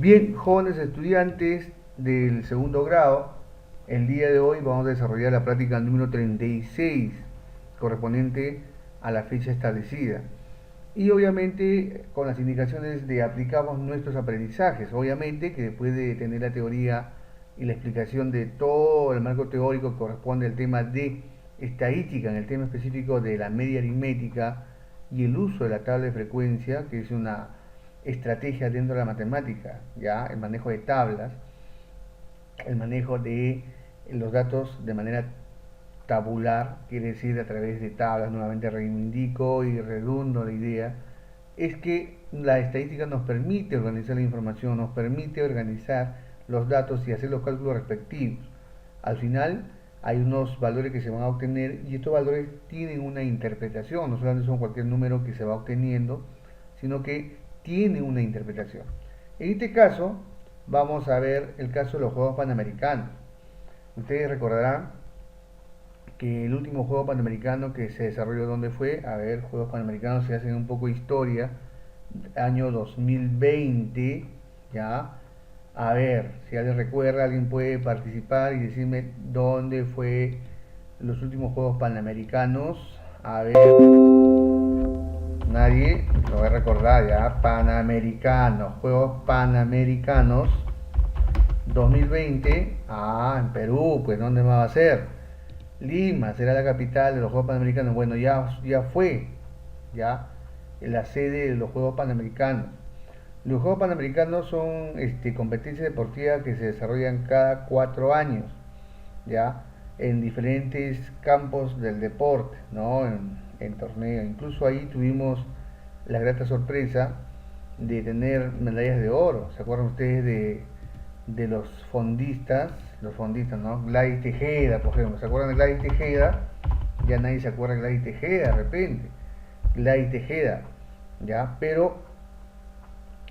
Bien, jóvenes estudiantes del segundo grado, el día de hoy vamos a desarrollar la práctica número 36, correspondiente a la fecha establecida. Y obviamente con las indicaciones de aplicamos nuestros aprendizajes. Obviamente que después de tener la teoría y la explicación de todo el marco teórico que corresponde al tema de estadística, en el tema específico de la media aritmética y el uso de la tabla de frecuencia, que es una estrategia dentro de la matemática, ya el manejo de tablas, el manejo de los datos de manera tabular, quiere decir a través de tablas, nuevamente reivindico y redundo la idea, es que la estadística nos permite organizar la información, nos permite organizar los datos y hacer los cálculos respectivos. Al final hay unos valores que se van a obtener y estos valores tienen una interpretación, no solamente son cualquier número que se va obteniendo, sino que tiene una interpretación. En este caso vamos a ver el caso de los Juegos Panamericanos. Ustedes recordarán que el último Juego Panamericano que se desarrolló, ¿dónde fue? A ver, Juegos Panamericanos se hacen un poco de historia, año 2020, ¿ya? A ver, si alguien recuerda, alguien puede participar y decirme dónde fue los últimos Juegos Panamericanos. A ver, nadie lo va a recordar, ¿ya? Panamericanos, Juegos Panamericanos 2020, en Perú, pues ¿dónde más va a ser? Lima será la capital de los Juegos Panamericanos. Bueno, ya fue, ya, la sede de los Juegos Panamericanos. Los Juegos Panamericanos son competencias deportivas que se desarrollan cada 4 años, ya, en diferentes campos del deporte, ¿no? En torneos. Incluso ahí tuvimos la grata sorpresa de tener medallas de oro. ¿Se acuerdan ustedes de los fondistas, ¿no? Gladys Tejeda, por ejemplo, ¿se acuerdan de Gladys Tejeda? Ya nadie se acuerda de Gladys Tejeda de repente. Gladys Tejeda, ¿ya? Pero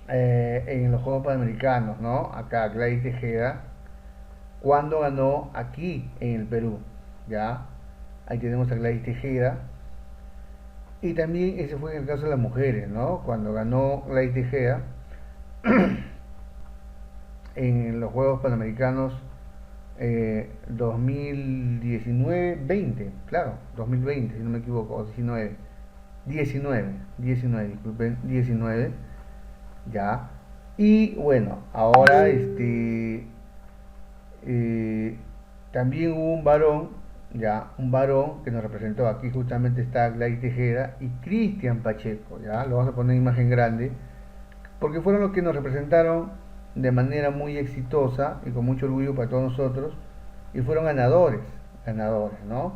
en los Juegos Panamericanos, ¿no? Acá Gladys Tejeda, cuando ganó aquí en el Perú, ¿ya? Ahí tenemos a Gladys Tejeda. Y también ese fue en el caso de las mujeres, ¿no? Cuando ganó Gladys Tejeda en los Juegos Panamericanos 2019-20, claro, 2020, si no me equivoco, o 19, disculpen, 19, ya. Y bueno, ahora también hubo un varón, ya, un varón que nos representó. Aquí justamente está Gladys Tejeda y Cristian Pacheco, ya, lo vamos a poner en imagen grande, porque fueron los que nos representaron de manera muy exitosa y con mucho orgullo para todos nosotros, y fueron ganadores, ¿no?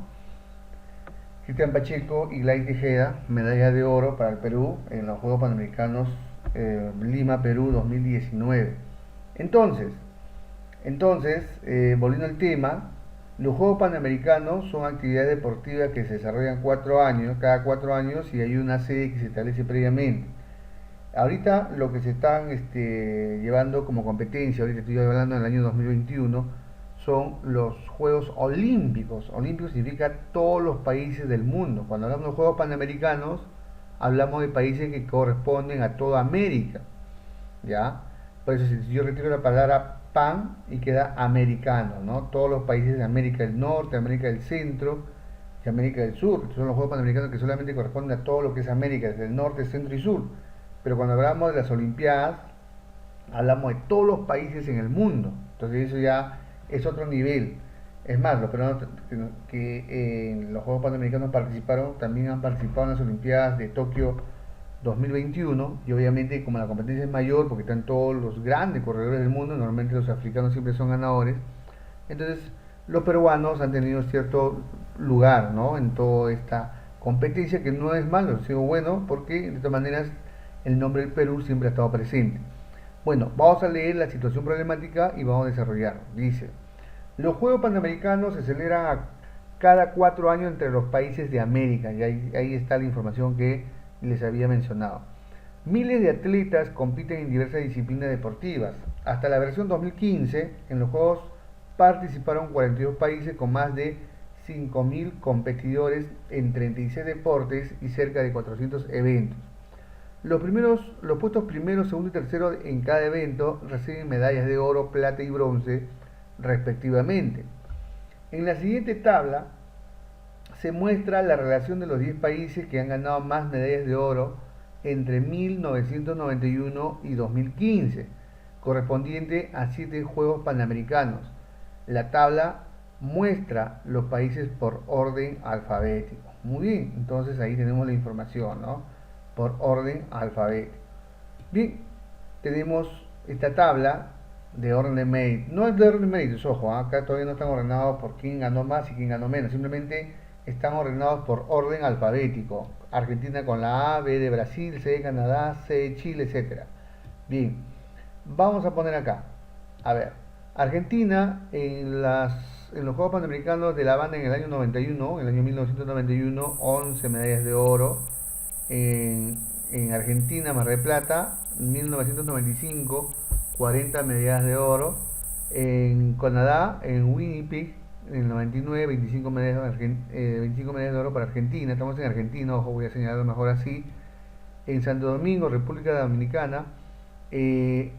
Cristian Pacheco y Gladys Tejeda, medalla de oro para el Perú en los Juegos Panamericanos Lima, Perú 2019. Entonces, volviendo al tema, los Juegos Panamericanos son actividades deportivas que se desarrollan cada 4 años, y hay una sede que se establece previamente. Ahorita lo que se están llevando como competencia, ahorita estoy hablando del año 2021, son los Juegos Olímpicos. Olímpicos significa todos los países del mundo. Cuando hablamos de Juegos Panamericanos, hablamos de países que corresponden a toda América, ¿ya? Por eso si yo retiro la palabra pan y queda americano, ¿no? Todos los países de América del Norte, América del Centro y América del Sur. Estos son los Juegos Panamericanos que solamente corresponden a todo lo que es América, desde el norte, centro y sur. Pero cuando hablamos de las Olimpiadas, hablamos de todos los países en el mundo. Entonces eso ya es otro nivel. Es más, los peruanos que en los Juegos Panamericanos participaron, también han participado en las Olimpiadas de Tokio 2021, y obviamente como la competencia es mayor, porque están todos los grandes corredores del mundo, normalmente los africanos siempre son ganadores, entonces los peruanos han tenido cierto lugar, ¿no? En toda esta competencia, que no es malo, sino bueno, porque de todas maneras el nombre del Perú siempre ha estado presente. Bueno, vamos a leer la situación problemática y vamos a desarrollar. Dice: los Juegos Panamericanos se celebran cada 4 años entre los países de América, y ahí está la información que les había mencionado. Miles de atletas compiten en diversas disciplinas deportivas. Hasta la versión 2015, en los Juegos participaron 42 países con más de 5.000 competidores en 36 deportes y cerca de 400 eventos. Los puestos primero, segundo y tercero en cada evento reciben medallas de oro, plata y bronce respectivamente. En la siguiente tabla se muestra la relación de los 10 países que han ganado más medallas de oro entre 1991 y 2015, correspondiente a 7 Juegos Panamericanos. La tabla muestra los países por orden alfabético. Muy bien, entonces ahí tenemos la información, ¿no? Por orden alfabético. Bien, tenemos esta tabla de orden de mérito. No es de orden de méritos, ojo, acá todavía no están ordenados por quién ganó más y quién ganó menos. Simplemente están ordenados por orden alfabético. Argentina con la A, B de Brasil, C de Canadá, C de Chile, etc. Bien, vamos a poner acá. A ver, Argentina en los Juegos Panamericanos de La Habana en el año 91, en el año 1991, 11 medallas de oro. En Argentina, Mar del Plata, 1995, 40 medallas de oro. En Canadá, en Winnipeg, en el 99, 25 medallas, 25 medallas de oro para Argentina. Estamos en Argentina, ojo, voy a señalarlo mejor así. En Santo Domingo, República Dominicana,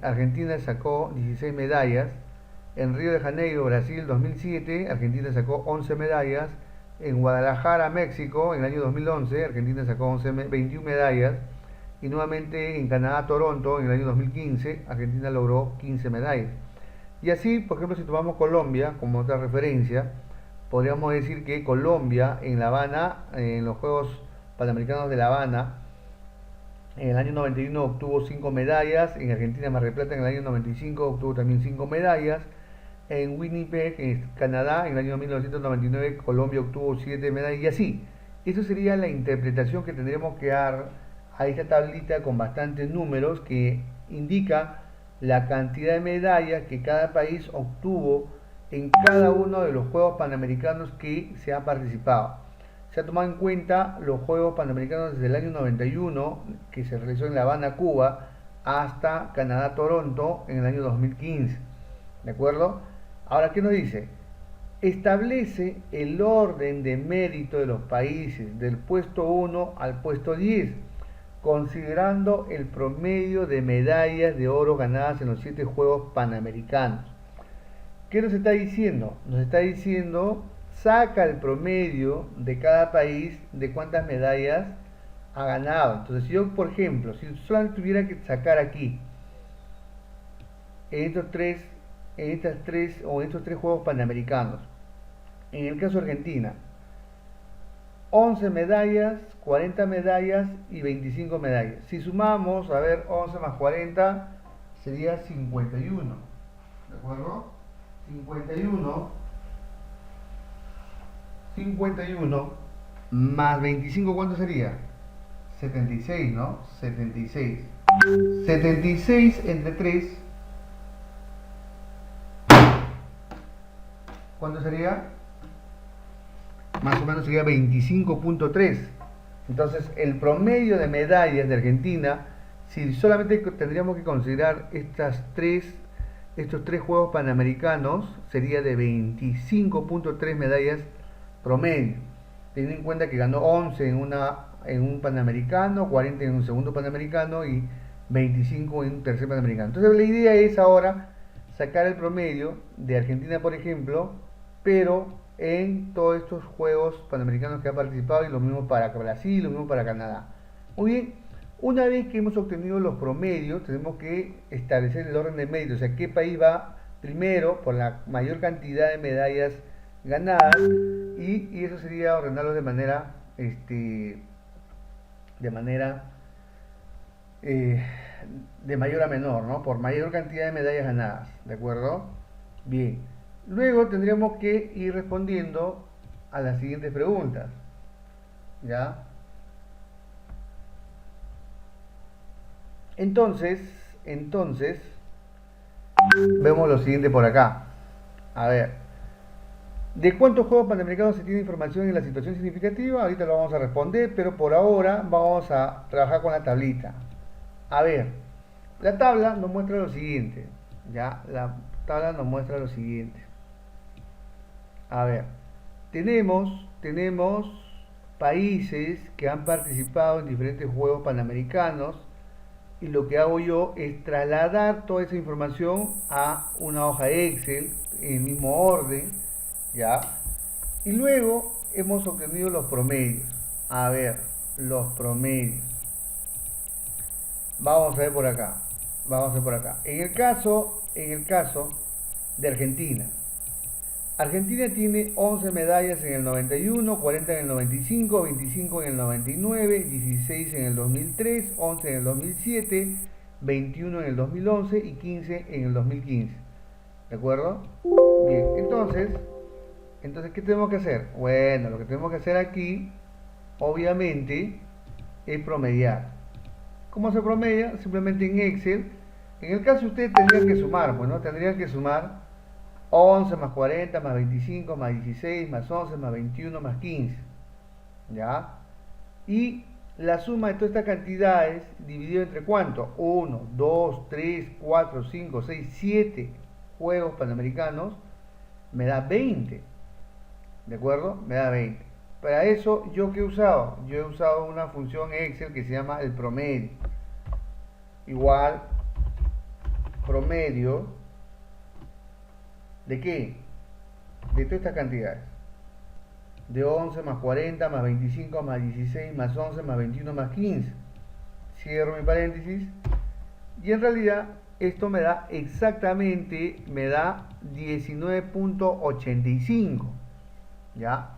Argentina sacó 16 medallas. En Río de Janeiro, Brasil, 2007, Argentina sacó 11 medallas. En Guadalajara, México, en el año 2011, Argentina sacó 21 medallas. Y nuevamente en Canadá, Toronto, en el año 2015, Argentina logró 15 medallas. Y así, por ejemplo, si tomamos Colombia como otra referencia, podríamos decir que Colombia en La Habana, en los Juegos Panamericanos de La Habana, en el año 91 obtuvo 5 medallas. En Argentina, Mar del Plata, en el año 95 obtuvo también 5 medallas. En Winnipeg, en Canadá, en el año 1999, Colombia obtuvo 7 medallas. Y así, eso sería la interpretación que tendríamos que dar a esta tablita con bastantes números que indica la cantidad de medallas que cada país obtuvo en cada uno de los Juegos Panamericanos que se han participado. Se ha tomado en cuenta los Juegos Panamericanos desde el año 91, que se realizó en La Habana, Cuba, hasta Canadá, Toronto, en el año 2015. ¿De acuerdo? Ahora, ¿qué nos dice? Establece el orden de mérito de los países del puesto 1 al puesto 10, considerando el promedio de medallas de oro ganadas en los 7 Juegos Panamericanos. ¿Qué nos está diciendo? Nos está diciendo, saca el promedio de cada país de cuántas medallas ha ganado. Entonces, si yo, por ejemplo, si solamente tuviera que sacar aquí, en estos tres Juegos Panamericanos, en el caso de Argentina, 11 medallas, 40 medallas y 25 medallas. Si sumamos, a ver, 11 más 40 sería 51. ¿De acuerdo? 51 más 25, ¿cuánto sería? 76, ¿no? 76. 76 entre 3, ¿cuánto sería? Más o menos sería 25.3. Entonces, el promedio de medallas de Argentina, si solamente tendríamos que considerar estos tres Juegos Panamericanos, sería de 25.3 medallas promedio, teniendo en cuenta que ganó 11 en un Panamericano, 40 en un segundo Panamericano y 25 en un tercer Panamericano. Entonces, la idea es ahora sacar el promedio de Argentina, por ejemplo, pero en todos estos Juegos Panamericanos que ha participado, y lo mismo para Brasil, lo mismo para Canadá. Muy bien, una vez que hemos obtenido los promedios, tenemos que establecer el orden de mérito, o sea, qué país va primero por la mayor cantidad de medallas ganadas, y eso sería ordenarlos de manera de mayor a menor, ¿no? Por mayor cantidad de medallas ganadas, ¿de acuerdo? Bien, luego tendríamos que ir respondiendo a las siguientes preguntas, ¿ya? Entonces, vemos lo siguiente por acá. A ver, ¿de cuántos Juegos Panamericanos se tiene información en la situación significativa? Ahorita lo vamos a responder, pero por ahora vamos a trabajar con la tablita. A ver, la tabla nos muestra lo siguiente. Ya, la tabla nos muestra lo siguiente. A ver, tenemos países que han participado en diferentes Juegos Panamericanos y lo que hago yo es trasladar toda esa información a una hoja Excel en el mismo orden, ¿ya? Y luego hemos obtenido los promedios. A ver, los promedios. Vamos a ver por acá. Vamos a ver por acá. En el caso de Argentina. Argentina tiene 11 medallas en el 91, 40 en el 95, 25 en el 99, 16 en el 2003, 11 en el 2007, 21 en el 2011 y 15 en el 2015. ¿De acuerdo? Bien, entonces, ¿qué tenemos que hacer? Bueno, lo que tenemos que hacer aquí, obviamente, es promediar. ¿Cómo se promedia? Simplemente en Excel. En el caso ustedes tendrían que sumar, pues, ¿no? Tendrían que sumar 11 más 40 más 25 más 16 más 11 más 21 más 15. ¿Ya? Y la suma de todas estas cantidades dividido entre ¿cuánto? 1, 2, 3, 4, 5, 6, 7 Juegos Panamericanos me da 20. ¿De acuerdo? Me da 20. Para eso, ¿yo qué he usado? Yo he usado una función Excel que se llama el promedio. Igual, promedio, ¿de qué? De todas estas cantidades. De 11 más 40 más 25 más 16 más 11 más 21 más 15. Cierro mi paréntesis. Y en realidad esto me da exactamente, me da 19.85. ¿Ya?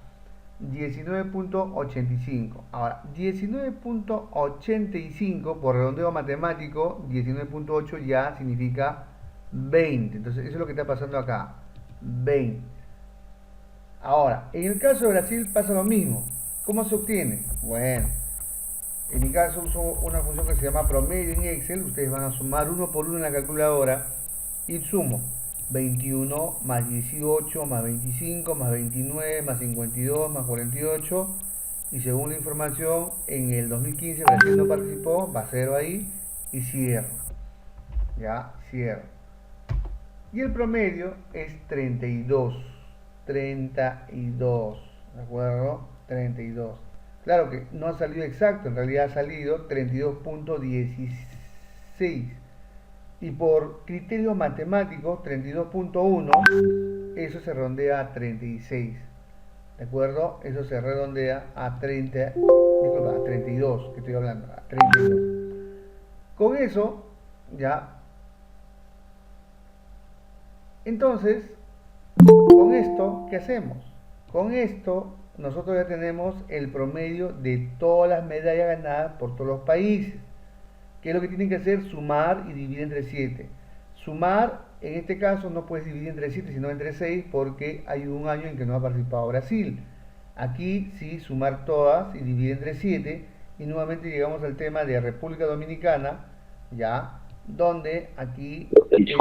19.85. Ahora, 19.85 por redondeo matemático, 19.8 ya significa 20. Entonces, eso es lo que está pasando acá. 20. Ahora, en el caso de Brasil pasa lo mismo. ¿Cómo se obtiene? Bueno, en mi caso uso una función que se llama promedio en Excel. Ustedes van a sumar uno por uno en la calculadora y sumo 21 más 18 más 25 más 29 más 52 más 48 y según la información en el 2015 Brasil no participó, va 0 ahí y cierro. Ya, cierro. Y el promedio es 32. 32, ¿de acuerdo? 32. Claro que no ha salido exacto, en realidad ha salido 32.16. Y por criterios matemáticos, 32.1, eso se redondea a 36. ¿De acuerdo? Eso se redondea a 30, disculpa, a 32, que estoy hablando, a 32. Con eso, ya. Entonces, con esto, ¿qué hacemos? Con esto, nosotros ya tenemos el promedio de todas las medallas ganadas por todos los países. ¿Qué es lo que tienen que hacer? Sumar y dividir entre 7. Sumar, en este caso, no puedes dividir entre 7, sino entre 6, porque hay un año en que no ha participado Brasil. Aquí sí, sumar todas y dividir entre 7. Y nuevamente llegamos al tema de República Dominicana, ya, donde aquí es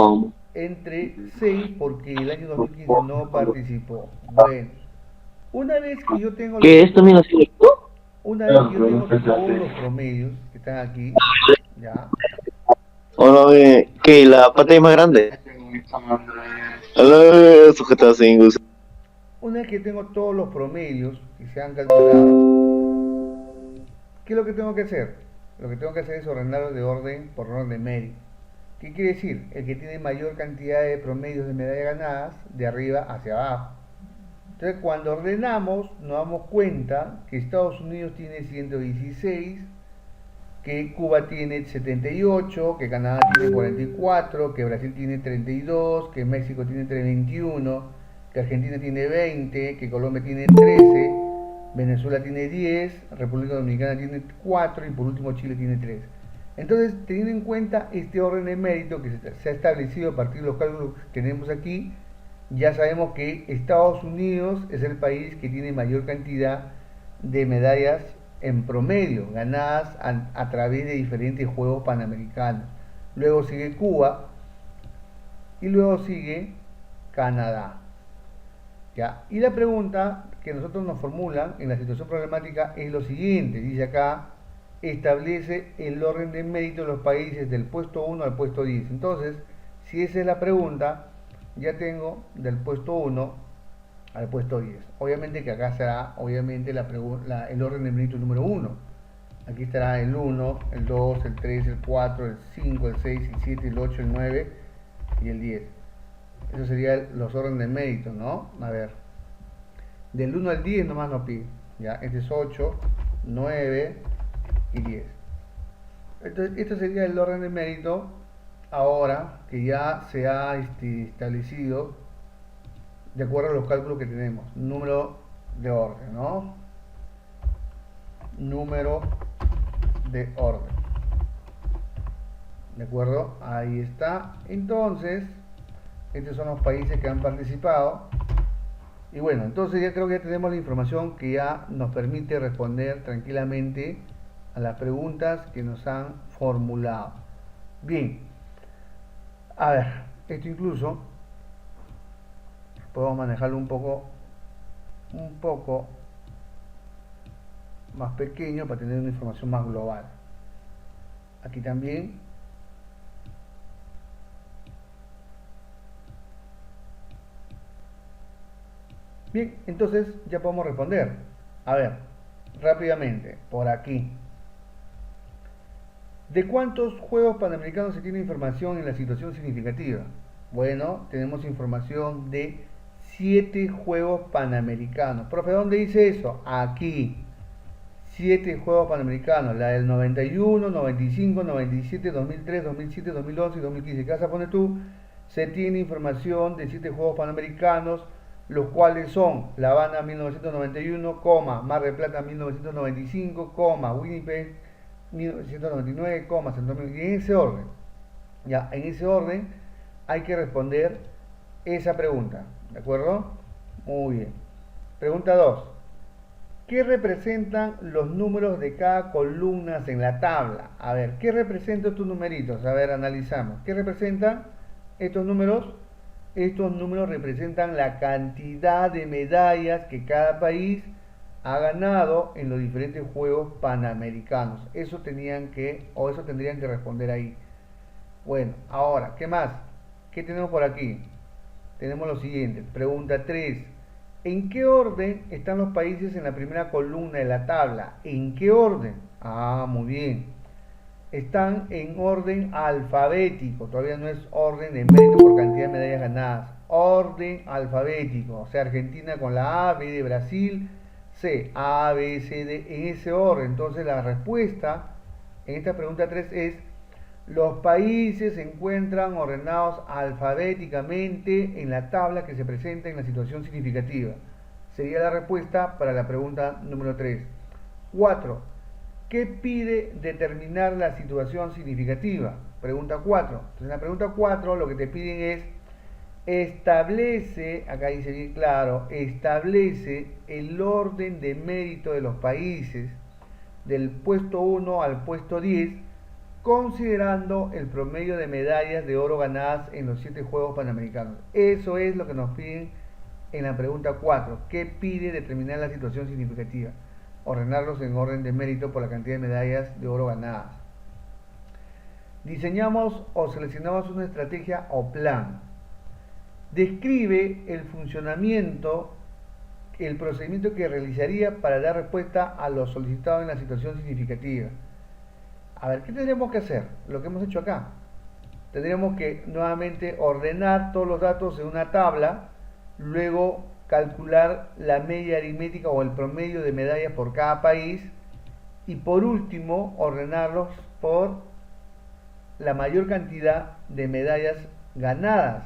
entre 6 porque el año 2015 no participó. Bueno, una vez que yo tengo ¿Qué es también así? una vez que yo tengo todos los promedios que están aquí, ya, ¿O no? ¿Qué? ¿La pantalla más grande? Sujetado sin gusto. una vez que tengo todos los promedios que se han calculado, ¿qué es lo que tengo que hacer? Lo que tengo que hacer es ordenarlos de orden por orden de mérito. ¿Qué quiere decir? El que tiene mayor cantidad de promedios de medallas ganadas, de arriba hacia abajo. Entonces, cuando ordenamos, nos damos cuenta que Estados Unidos tiene 116, que Cuba tiene 78, que Canadá tiene 44, que Brasil tiene 32, que México tiene 21, que Argentina tiene 20, que Colombia tiene 13, Venezuela tiene 10, República Dominicana tiene 4 y por último Chile tiene 3. Entonces, teniendo en cuenta este orden de mérito que se ha establecido a partir de los cálculos que tenemos aquí, ya sabemos que Estados Unidos es el país que tiene mayor cantidad de medallas en promedio ganadas a través de diferentes Juegos Panamericanos. Luego sigue Cuba y luego sigue Canadá. ¿Ya? Y la pregunta que nosotros nos formulan en la situación problemática es lo siguiente, dice acá, establece el orden de mérito de los países del puesto 1 al puesto 10. Entonces, si esa es la pregunta, ya tengo del puesto 1 al puesto 10. Obviamente que acá será obviamente el orden de mérito número 1. Aquí estará el 1, el 2, el 3, el 4, el 5, el 6, el 7, el 8, el 9 y el 10. Eso serían los órdenes de mérito, ¿no? A ver. Del 1 al 10 nomás nos pide. Ya, este es 8, 9 y 10. Entonces, esto sería el orden de mérito ahora que ya se ha establecido de acuerdo a los cálculos que tenemos. Número de orden, ¿no? Número de orden. ¿De acuerdo? Ahí está. Entonces, estos son los países que han participado. Y bueno, entonces ya creo que ya tenemos la información que ya nos permite responder tranquilamente a las preguntas que nos han formulado. Bien, a ver, esto incluso podemos manejarlo un poco más pequeño para tener una información más global. Aquí también. Bien, entonces ya podemos responder. A ver, rápidamente, por aquí. ¿De cuántos Juegos Panamericanos se tiene información en la situación significativa? Bueno, tenemos información de 7 Juegos Panamericanos. Profe, ¿dónde dice eso? Aquí. 7 Juegos Panamericanos. La del 91, 95, 97, 2003, 2007, 2011 y 2015. ¿Qué vas a poner tú? Se tiene información de 7 Juegos Panamericanos, los cuales son La Habana 1991, Mar del Plata 1995, Winnipeg 1999, Santo Domingo, y en ese orden. Ya, en ese orden hay que responder esa pregunta, ¿de acuerdo? Muy bien. Pregunta 2. ¿Qué representan los números de cada columna en la tabla? A ver, ¿qué representan estos numeritos? A ver, analizamos. ¿Qué representan estos números? Estos números representan la cantidad de medallas que cada país ha ganado en los diferentes Juegos Panamericanos. Eso tendrían que responder ahí. Bueno, ahora, ¿qué más? ¿Qué tenemos por aquí? Tenemos lo siguiente. Pregunta 3. ¿En qué orden están los países en la primera columna de la tabla? ¿En qué orden? Ah, muy bien. Están en orden alfabético. Todavía no es orden de mérito por cantidad de medallas ganadas. Orden alfabético. O sea, Argentina con la A, B de Brasil, C, A, B, C, D, en ese orden. Entonces la respuesta en esta pregunta 3 es: los países se encuentran ordenados alfabéticamente en la tabla que se presenta en la situación significativa. Sería la respuesta para la pregunta número 3. 4. ¿Qué pide determinar la situación significativa? Pregunta 4. Entonces en la pregunta 4 lo que te piden es: establece, acá dice bien claro, establece el orden de mérito de los países del puesto 1 al puesto 10, considerando el promedio de medallas de oro ganadas en los 7 Juegos Panamericanos. Eso es lo que nos piden en la pregunta 4. ¿Qué pide determinar la situación significativa? Ordenarlos en orden de mérito por la cantidad de medallas de oro ganadas. Diseñamos o seleccionamos una estrategia o plan. Describe el funcionamiento, el procedimiento que realizaría para dar respuesta a lo solicitado en la situación significativa. A ver, ¿qué tendríamos que hacer? Lo que hemos hecho acá. Tendríamos que nuevamente ordenar todos los datos en una tabla, luego calcular la media aritmética o el promedio de medallas por cada país y por último ordenarlos por la mayor cantidad de medallas ganadas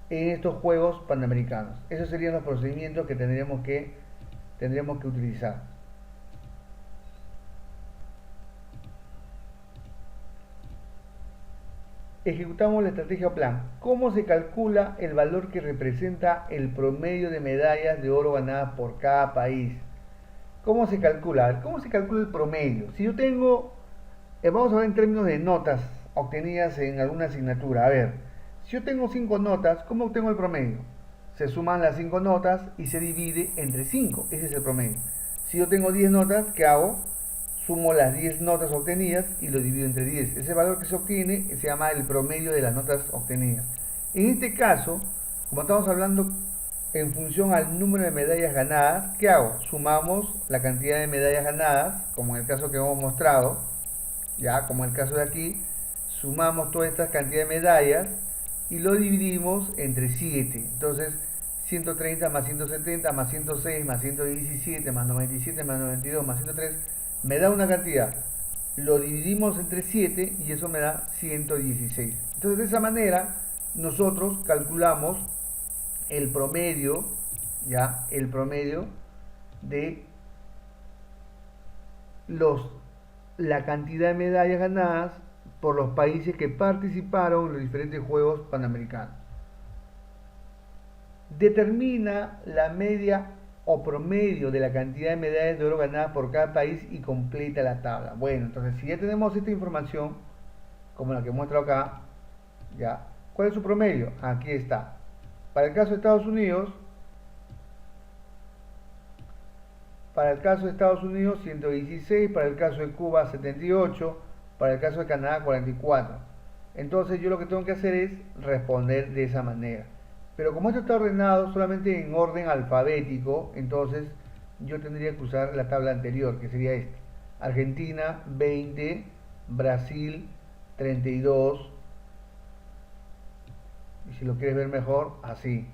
en estos Juegos Panamericanos. Esos serían los procedimientos que tendríamos que utilizar. Ejecutamos la estrategia o plan. ¿Cómo se calcula el valor que representa el promedio de medallas de oro ganadas por cada país? ¿Cómo se calcula? ¿Cómo se calcula el promedio? Si yo tengo, vamos a ver en términos de notas obtenidas en alguna asignatura. A ver, si yo tengo 5 notas, ¿cómo obtengo el promedio? Se suman las 5 notas y se divide entre 5. Ese es el promedio. Si yo tengo 10 notas, ¿qué hago? Sumo las 10 notas obtenidas y lo divido entre 10. Ese valor que se obtiene se llama el promedio de las notas obtenidas. En este caso, como estamos hablando en función al número de medallas ganadas, ¿qué hago? Sumamos la cantidad de medallas ganadas, como en el caso que hemos mostrado, ya como en el caso de aquí, sumamos toda esta cantidad de medallas y lo dividimos entre 7. Entonces, 130 más 170 más 106 más 117 más 97 más 92 más 103 me da una cantidad. Lo dividimos entre 7 y eso me da 116. Entonces, de esa manera, nosotros calculamos el promedio, ya, el promedio de la cantidad de medallas ganadas por los países que participaron en los diferentes Juegos Panamericanos. Determina la media o promedio de la cantidad de medallas de oro ganadas por cada país y completa la tabla. Bueno, entonces si ya tenemos esta información, como la que muestro acá, ya, ¿cuál es su promedio? Aquí está. Para el caso de Estados Unidos, 116, para el caso de Cuba 78, para el caso de Canadá 44. Entonces yo lo que tengo que hacer es responder de esa manera. Pero como esto está ordenado solamente en orden alfabético, entonces yo tendría que usar la tabla anterior, que sería esta. Argentina 20, Brasil 32, y si lo quieres ver mejor, así.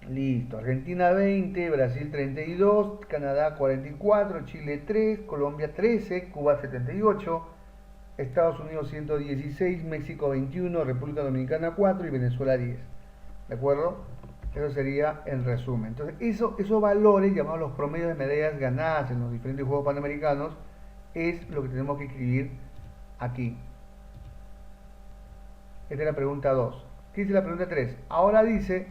Listo, Argentina 20, Brasil 32, Canadá 44, Chile 3, Colombia 13, Cuba 78, Estados Unidos 116, México 21, República Dominicana 4 y Venezuela 10. ¿De acuerdo? Eso sería el resumen. Entonces, esos valores llamados los promedios de medallas ganadas en los diferentes Juegos Panamericanos es lo que tenemos que escribir aquí. Esta es la pregunta 2. ¿Qué dice la pregunta 3? Ahora dice,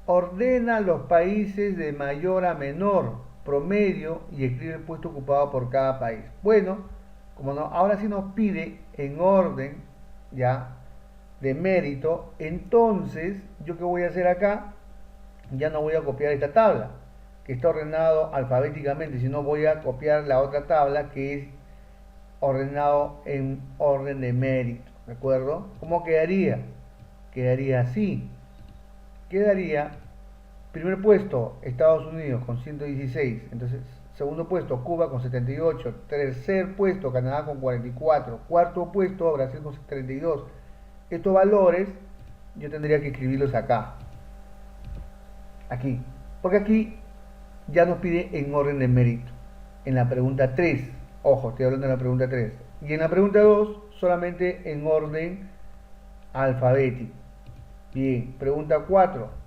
ordena los países de mayor a menor promedio y escribe el puesto ocupado por cada país. Bueno, como no, ahora sí nos pide en orden ya de mérito, entonces yo qué voy a hacer acá, ya no voy a copiar esta tabla que está ordenado alfabéticamente, sino voy a copiar la otra tabla que es ordenado en orden de mérito. ¿De acuerdo? ¿Cómo quedaría? Quedaría así. Quedaría primer puesto Estados Unidos con 116, entonces segundo puesto Cuba con 78, tercer puesto Canadá con 44, cuarto puesto Brasil con 32. Estos valores yo tendría que escribirlos acá, aquí, porque aquí ya nos pide en orden de mérito. En la pregunta 3, ojo, estoy hablando de la pregunta 3, y en la pregunta 2 solamente en orden alfabético. Bien, pregunta 4.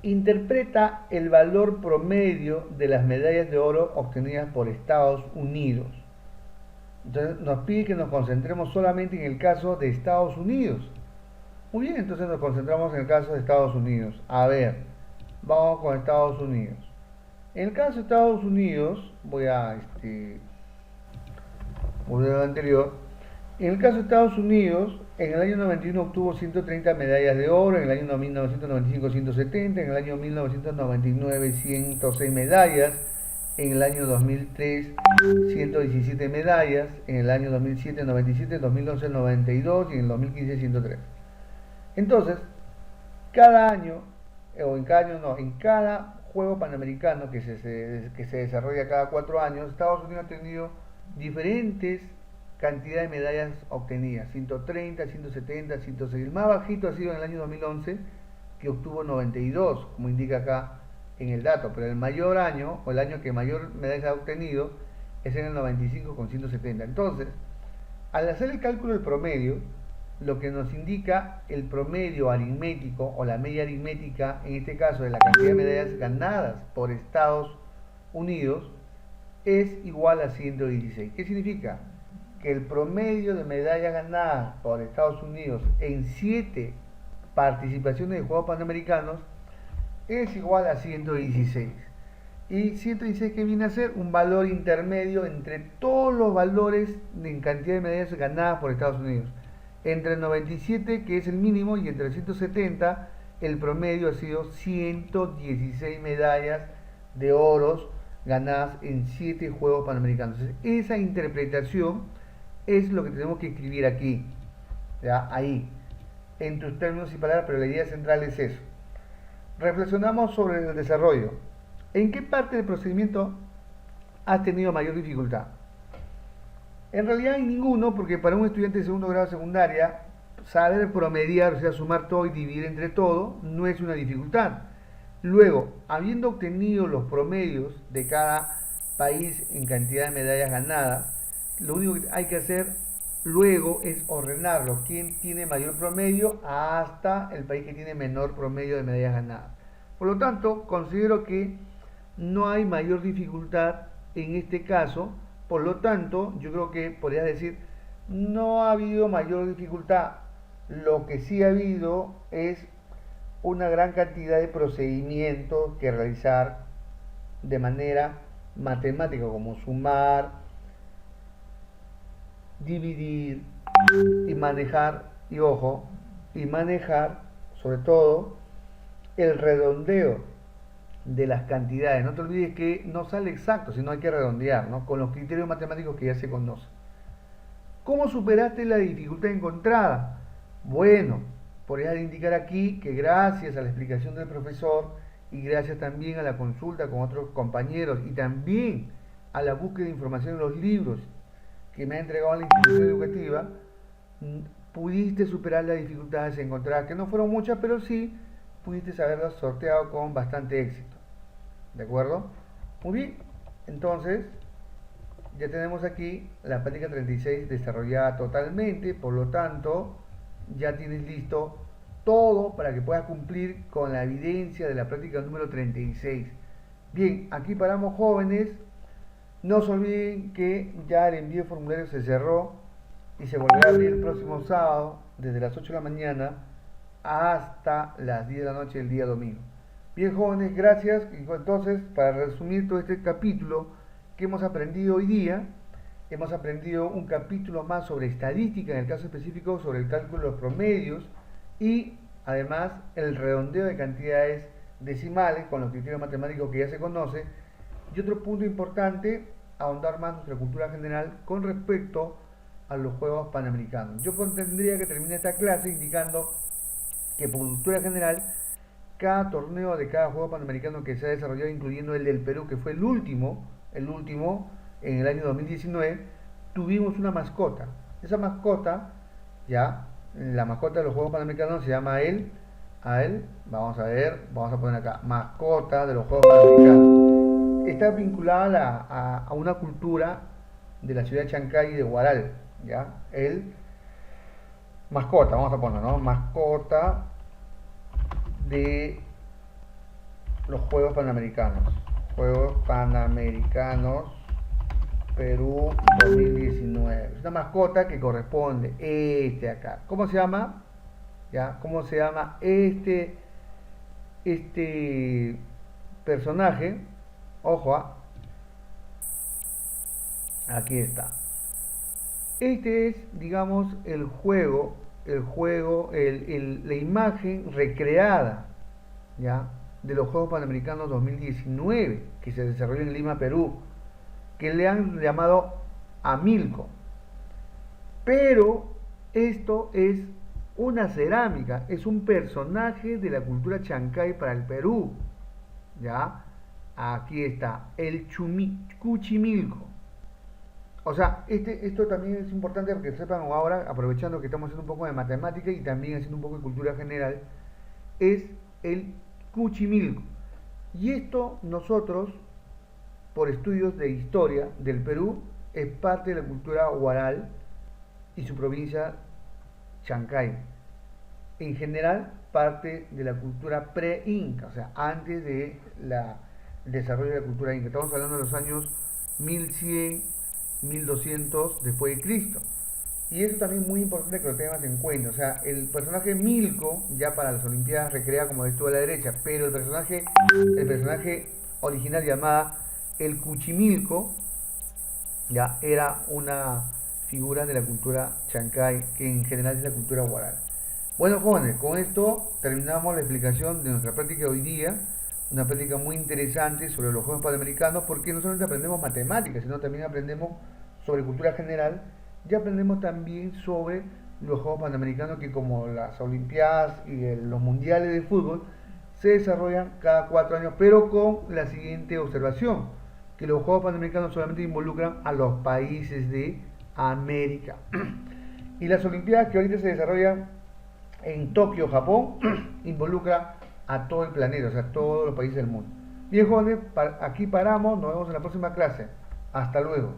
Interpreta el valor promedio de las medallas de oro obtenidas por Estados Unidos. Entonces nos pide que nos concentremos solamente en el caso de Estados Unidos. Muy bien, entonces nos concentramos en el caso de Estados Unidos. A ver, vamos con Estados Unidos. En el caso de Estados Unidos, voy a volver a lo anterior. En el caso de Estados Unidos, en el año 91 obtuvo 130 medallas de oro, en el año 1995 170, en el año 1999 106 medallas, en el año 2003 117 medallas, en el año 2007 97, 2011 92 y en el 2015 103. Entonces, cada año, o en cada año no, en cada juego panamericano que se desarrolla cada 4 años, Estados Unidos ha tenido diferentes cantidad de medallas obtenidas, 130, 170, 106. El más bajito ha sido en el año 2011, que obtuvo 92, como indica acá en el dato, pero el mayor año, o el año que mayor medallas ha obtenido, es en el 95 con 170. Entonces, al hacer el cálculo del promedio, lo que nos indica el promedio aritmético, o la media aritmética, en este caso de la cantidad de medallas ganadas por Estados Unidos, es igual a 116. ¿Qué significa? Que el promedio de medallas ganadas por Estados Unidos en 7 participaciones de Juegos Panamericanos es igual a 116. Y 116, ¿qué viene a ser? Un valor intermedio entre todos los valores en cantidad de medallas ganadas por Estados Unidos. Entre el 97, que es el mínimo, y entre el 170, el promedio ha sido 116 medallas de oros ganadas en 7 Juegos Panamericanos. Entonces, esa interpretación es lo que tenemos que escribir aquí, ¿ya? Ahí. en tus términos y palabras, pero la idea central es eso. Reflexionamos sobre el desarrollo. ¿En qué parte del procedimiento has tenido mayor dificultad? En realidad en ninguno, porque para un estudiante de segundo grado de secundaria, saber promediar, o sea, sumar todo y dividir entre todo, no es una dificultad. Luego, habiendo obtenido los promedios de cada país en cantidad de medallas ganadas, lo único que hay que hacer luego es ordenarlo. ¿Quién tiene mayor promedio hasta el país que tiene menor promedio de medallas ganadas? Por lo tanto, considero que no hay mayor dificultad en este caso. Por lo tanto, yo creo que podría decir, no ha habido mayor dificultad. Lo que sí ha habido es una gran cantidad de procedimientos que realizar de manera matemática, como sumar, dividir y manejar, y ojo, y manejar sobre todo el redondeo de las cantidades. No te olvides que no sale exacto, sino hay que redondear, ¿no? Con los criterios matemáticos que ya se conocen. ¿Cómo superaste la dificultad encontrada? Bueno, podrías indicar aquí que gracias a la explicación del profesor y gracias también a la consulta con otros compañeros y también a la búsqueda de información en los libros que me ha entregado la institución educativa, pudiste superar las dificultades encontradas, que no fueron muchas, pero sí pudiste haberlas sorteado con bastante éxito. ¿De acuerdo? Muy bien, entonces ya tenemos aquí la práctica 36 desarrollada totalmente, por lo tanto ya tienes listo todo para que puedas cumplir con la evidencia de la práctica número 36. Bien, aquí paramos, jóvenes. No se olviden que ya el envío de formulario se cerró y se volverá a abrir el próximo sábado desde las 8 de la mañana hasta las 10 de la noche del día domingo. Bien, jóvenes, gracias. Entonces, para resumir todo este capítulo que hemos aprendido hoy día, hemos aprendido un capítulo más sobre estadística, en el caso específico sobre el cálculo de los promedios y además el redondeo de cantidades decimales con los criterios matemáticos que ya se conoce. Y otro punto importante, ahondar más nuestra cultura general con respecto a los Juegos Panamericanos. Yo tendría que terminar esta clase indicando que por cultura general, cada torneo de cada Juego Panamericano que se ha desarrollado, incluyendo el del Perú, que fue el último en el año 2019, tuvimos una mascota. Esa mascota, ya, la mascota de los Juegos Panamericanos se llama vamos a ver, vamos a poner acá, mascota de los Juegos Panamericanos. Está vinculada a una cultura de la ciudad de Chancay y de Huaral, ya, el mascota, vamos a poner, ¿no? Mascota de los Juegos Panamericanos. Juegos Panamericanos Perú 2019. Es una mascota que corresponde acá. ¿Cómo se llama? ¿Ya? ¿Cómo se llama este personaje? Ojo, aquí está. Este es, digamos, la imagen recreada, ¿ya?, de los Juegos Panamericanos 2019 que se desarrolló en Lima, Perú, que le han llamado Amilco. Pero esto es una cerámica, es un personaje de la cultura chancay para el Perú, ¿ya? Aquí está, el Cuchimilco. O sea, esto también es importante porque sepan ahora, aprovechando que estamos haciendo un poco de matemática y también haciendo un poco de cultura general, es el Cuchimilco. Y esto nosotros, por estudios de historia del Perú, es parte de la cultura huaral y su provincia Chancay. En general, parte de la cultura pre-inca, o sea, antes de el desarrollo de la cultura inca. Estamos hablando de los años 1100, 1200 después de Cristo. Y eso también es muy importante que lo tengas en cuenta. O sea, el personaje Milko, ya para las Olimpiadas recrea como estuvo a la derecha, pero el personaje original llamada el Cuchimilco, ya era una figura de la cultura chancay, que en general es la cultura huaral. Bueno, jóvenes, con esto terminamos la explicación de nuestra práctica de hoy día. Una práctica muy interesante sobre los Juegos Panamericanos, porque no solamente aprendemos matemáticas, sino también aprendemos sobre cultura general y aprendemos también sobre los Juegos Panamericanos, que como las Olimpiadas y los Mundiales de Fútbol, se desarrollan cada 4 años, pero con la siguiente observación, que los Juegos Panamericanos solamente involucran a los países de América. Y las Olimpiadas que ahorita se desarrollan en Tokio, Japón, involucra a todo el planeta, o sea, todos los países del mundo. Bien, jóvenes, aquí paramos, nos vemos en la próxima clase. Hasta luego.